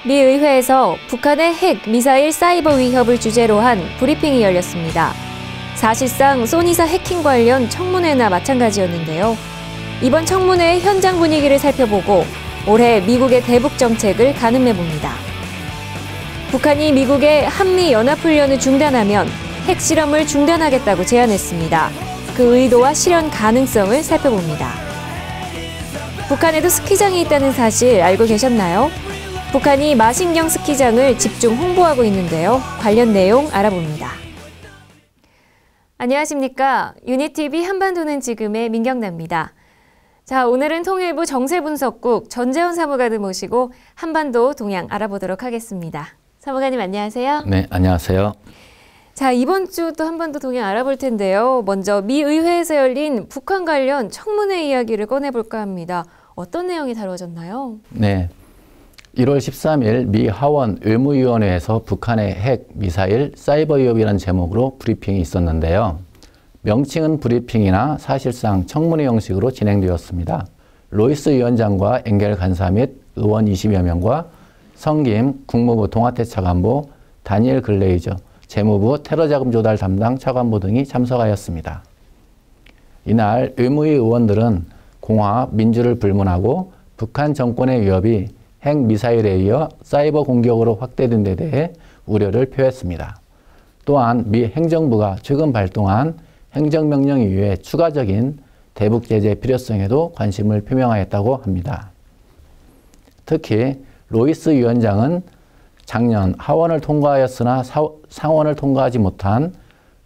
미 의회에서 북한의 핵, 미사일, 사이버 위협을 주제로 한 브리핑이 열렸습니다. 사실상 소니사 해킹 관련 청문회나 마찬가지였는데요. 이번 청문회의 현장 분위기를 살펴보고 올해 미국의 대북 정책을 가늠해봅니다. 북한이 미국의 한미 연합훈련을 중단하면 핵실험을 중단하겠다고 제안했습니다. 그 의도와 실현 가능성을 살펴봅니다. 북한에도 스키장이 있다는 사실 알고 계셨나요? 북한이 마신경 스키장을 집중 홍보하고 있는데요. 관련 내용 알아봅니다. 안녕하십니까. 유니TV 한반도는 지금의 민경나입니다. 자, 오늘은 통일부 정세분석국 전재원 사무관을 모시고 한반도 동향 알아보도록 하겠습니다. 사무관님 안녕하세요. 네, 안녕하세요. 자, 이번 주 또 한반도 동향 알아볼 텐데요. 먼저 미 의회에서 열린 북한 관련 청문회 이야기를 꺼내볼까 합니다. 어떤 내용이 다뤄졌나요? 네, 1월 13일 미 하원 의무위원회에서 북한의 핵, 미사일, 사이버 위협이라는 제목으로 브리핑이 있었는데요. 명칭은 브리핑이나 사실상 청문회 형식으로 진행되었습니다. 로이스 위원장과 엥겔 간사 및 의원 20여 명과 성김 국무부 동아태 차관보, 다니엘 글레이저, 재무부 테러자금 조달 담당 차관보 등이 참석하였습니다. 이날 의무위 의원들은 공화, 민주를 불문하고 북한 정권의 위협이 핵 미사일에 이어 사이버 공격으로 확대된 데 대해 우려를 표했습니다. 또한 미 행정부가 최근 발동한 행정명령 이후에 추가적인 대북 제재 필요성에도 관심을 표명하였다고 합니다. 특히 로이스 위원장은 작년 하원을 통과하였으나 상원을 통과하지 못한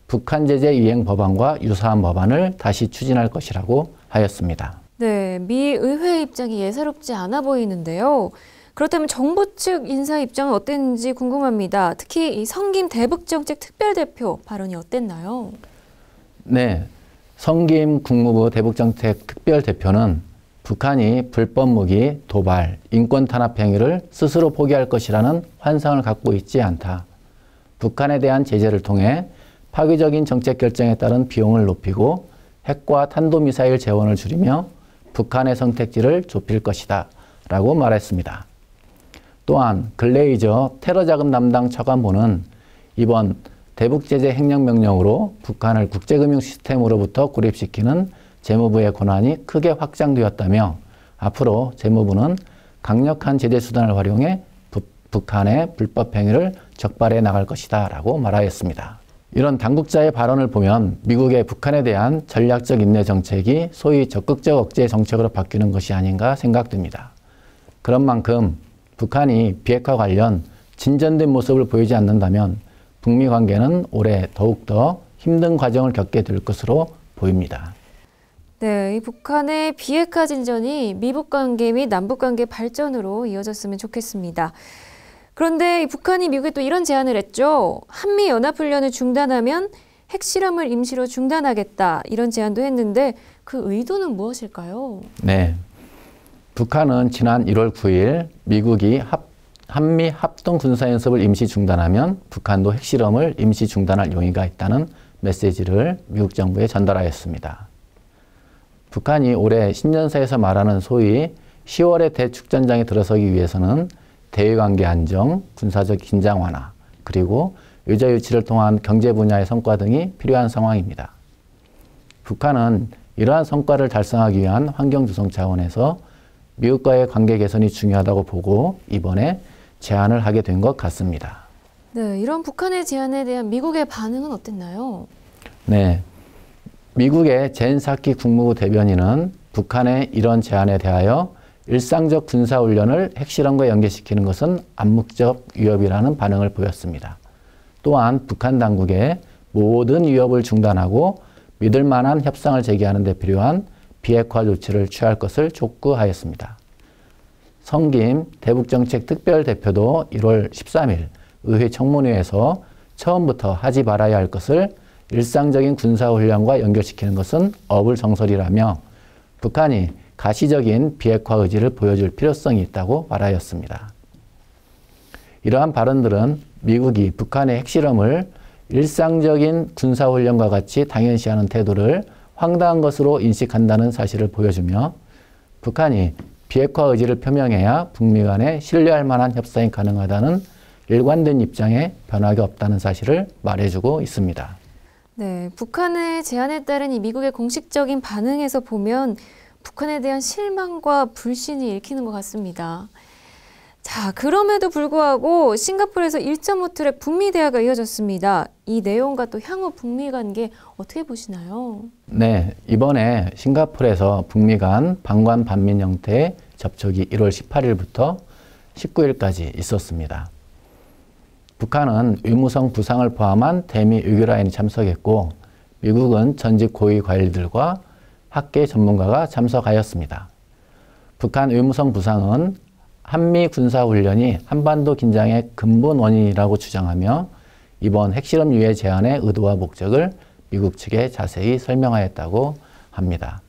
북한 제재 이행 법안과 유사한 법안을 다시 추진할 것이라고 하였습니다. 네, 미 의회 입장이 예사롭지 않아 보이는데요. 그렇다면 정부 측 인사 입장은 어땠는지 궁금합니다. 특히 이 성김 대북정책 특별대표 발언이 어땠나요? 네, 성김 국무부 대북정책 특별대표는 북한이 불법 무기, 도발, 인권 탄압 행위를 스스로 포기할 것이라는 환상을 갖고 있지 않다. 북한에 대한 제재를 통해 파괴적인 정책 결정에 따른 비용을 높이고 핵과 탄도미사일 재원을 줄이며 북한의 선택지를 좁힐 것이다 라고 말했습니다. 또한 글레이저 테러자금 담당 차관보는 이번 대북제재 행령명령으로 북한을 국제금융 시스템으로부터 고립시키는 재무부의 권한이 크게 확장되었다며 앞으로 재무부는 강력한 제재 수단을 활용해 북한의 불법 행위를 적발해 나갈 것이다 라고 말하였습니다. 이런 당국자의 발언을 보면 미국의 북한에 대한 전략적 인내 정책이 소위 적극적 억제 정책으로 바뀌는 것이 아닌가 생각됩니다. 그런 만큼 북한이 비핵화 관련 진전된 모습을 보이지 않는다면 북미 관계는 올해 더욱더 힘든 과정을 겪게 될 것으로 보입니다. 네, 이 북한의 비핵화 진전이 미북 관계 및 남북 관계 발전으로 이어졌으면 좋겠습니다. 그런데 이 북한이 미국에 또 이런 제안을 했죠. 한미 연합훈련을 중단하면 핵실험을 임시로 중단하겠다 이런 제안도 했는데 그 의도는 무엇일까요? 네, 북한은 지난 1월 9일 미국이 한미 합동 군사연습을 임시 중단하면 북한도 핵실험을 임시 중단할 용의가 있다는 메시지를 미국 정부에 전달하였습니다. 북한이 올해 신년사에서 말하는 소위 10월의 대축전장에 들어서기 위해서는 대외관계 안정, 군사적 긴장 완화, 그리고 의저 유치를 통한 경제 분야의 성과 등이 필요한 상황입니다. 북한은 이러한 성과를 달성하기 위한 환경 조성 차원에서 미국과의 관계 개선이 중요하다고 보고 이번에 제안을 하게 된 것 같습니다. 네, 이런 북한의 제안에 대한 미국의 반응은 어땠나요? 네, 미국의 젠 사키 국무부 대변인은 북한의 이런 제안에 대하여 일상적 군사훈련을 핵실험과 연계시키는 것은 암묵적 위협이라는 반응을 보였습니다. 또한 북한 당국에 모든 위협을 중단하고 믿을 만한 협상을 제기하는 데 필요한 비핵화 조치를 취할 것을 촉구하였습니다. 성김 대북정책 특별대표도 1월 13일 의회 청문회에서 처음부터 하지 말아야 할 것을 일상적인 군사훈련과 연결시키는 것은 어불성설이라며 북한이 가시적인 비핵화 의지를 보여줄 필요성이 있다고 말하였습니다. 이러한 발언들은 미국이 북한의 핵실험을 일상적인 군사훈련과 같이 당연시하는 태도를 황당한 것으로 인식한다는 사실을 보여주며 북한이 비핵화 의지를 표명해야 북미 간에 신뢰할 만한 협상이 가능하다는 일관된 입장에 변화가 없다는 사실을 말해주고 있습니다. 네, 북한의 제안에 따른 이 미국의 공식적인 반응에서 보면 북한에 대한 실망과 불신이 읽히는 것 같습니다. 자, 그럼에도 불구하고 싱가포르에서 1.5트랙 북미 대화가 이어졌습니다. 이 내용과 또 향후 북미 관계 어떻게 보시나요? 네, 이번에 싱가포르에서 북미 간 방관 반민 형태의 접촉이 1월 18일부터 19일까지 있었습니다. 북한은 의무성 부상을 포함한 대미 외교라인이 참석했고 미국은 전직 고위 관리들과 학계 전문가가 참석하였습니다. 북한 의무성 부상은 한미 군사훈련이 한반도 긴장의 근본 원인이라고 주장하며 이번 핵실험 유예 제안의 의도와 목적을 미국 측에 자세히 설명하였다고 합니다.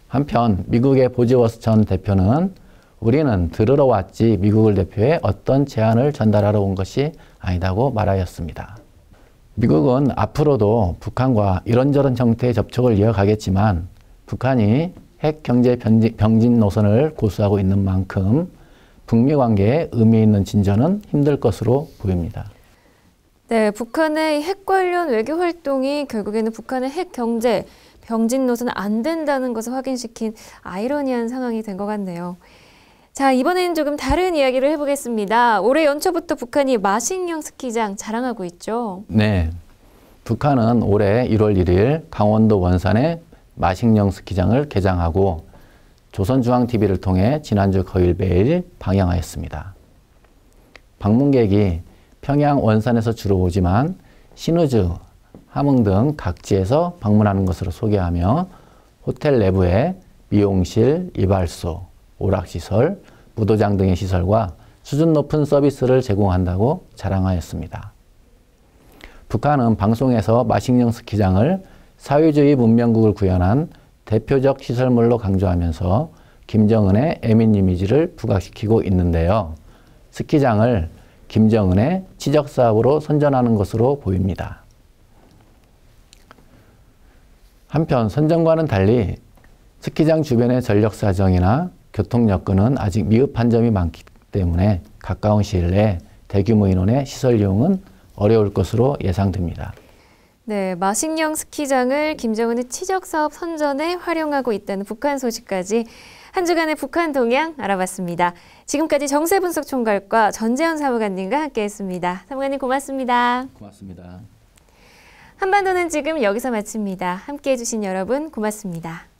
한편 미국의 보지워스 전 대표는 우리는 들으러 왔지 미국을 대표해 어떤 제안을 전달하러 온 것이 아니다고 말하였습니다. 미국은 앞으로도 북한과 이런저런 형태의 접촉을 이어가겠지만 북한이 핵 경제 병진 노선을 고수하고 있는 만큼 북미 관계에 의미 있는 진전은 힘들 것으로 보입니다. 네, 북한의 핵 관련 외교 활동이 결국에는 북한의 핵 경제 병진 노선은 안 된다는 것을 확인시킨 아이러니한 상황이 된 것 같네요. 자, 이번에는 조금 다른 이야기를 해보겠습니다. 올해 연초부터 북한이 마식령 스키장 자랑하고 있죠. 네, 북한은 올해 1월 1일 강원도 원산에 마식령 스키장을 개장하고 조선중앙TV를 통해 지난주 거의 매일 방영하였습니다. 방문객이 평양 원산에서 주로 오지만 신우주, 함흥 등 각지에서 방문하는 것으로 소개하며 호텔 내부에 미용실, 이발소, 오락시설, 무도장 등의 시설과 수준 높은 서비스를 제공한다고 자랑하였습니다. 북한은 방송에서 마식령 스키장을 사회주의 문명국을 구현한 대표적 시설물로 강조하면서 김정은의 애민 이미지를 부각시키고 있는데요. 스키장을 김정은의 지적사업으로 선전하는 것으로 보입니다. 한편 선전과는 달리 스키장 주변의 전력 사정이나 교통 여건은 아직 미흡한 점이 많기 때문에 가까운 시일 내에 대규모 인원의 시설 이용은 어려울 것으로 예상됩니다. 네, 마식령 스키장을 김정은의 치적사업 선전에 활용하고 있다는 북한 소식까지 한 주간의 북한 동향 알아봤습니다. 지금까지 정세분석 총괄과 전재현 사무관님과 함께했습니다. 사무관님 고맙습니다. 고맙습니다. 한반도는 지금 여기서 마칩니다. 함께해 주신 여러분 고맙습니다.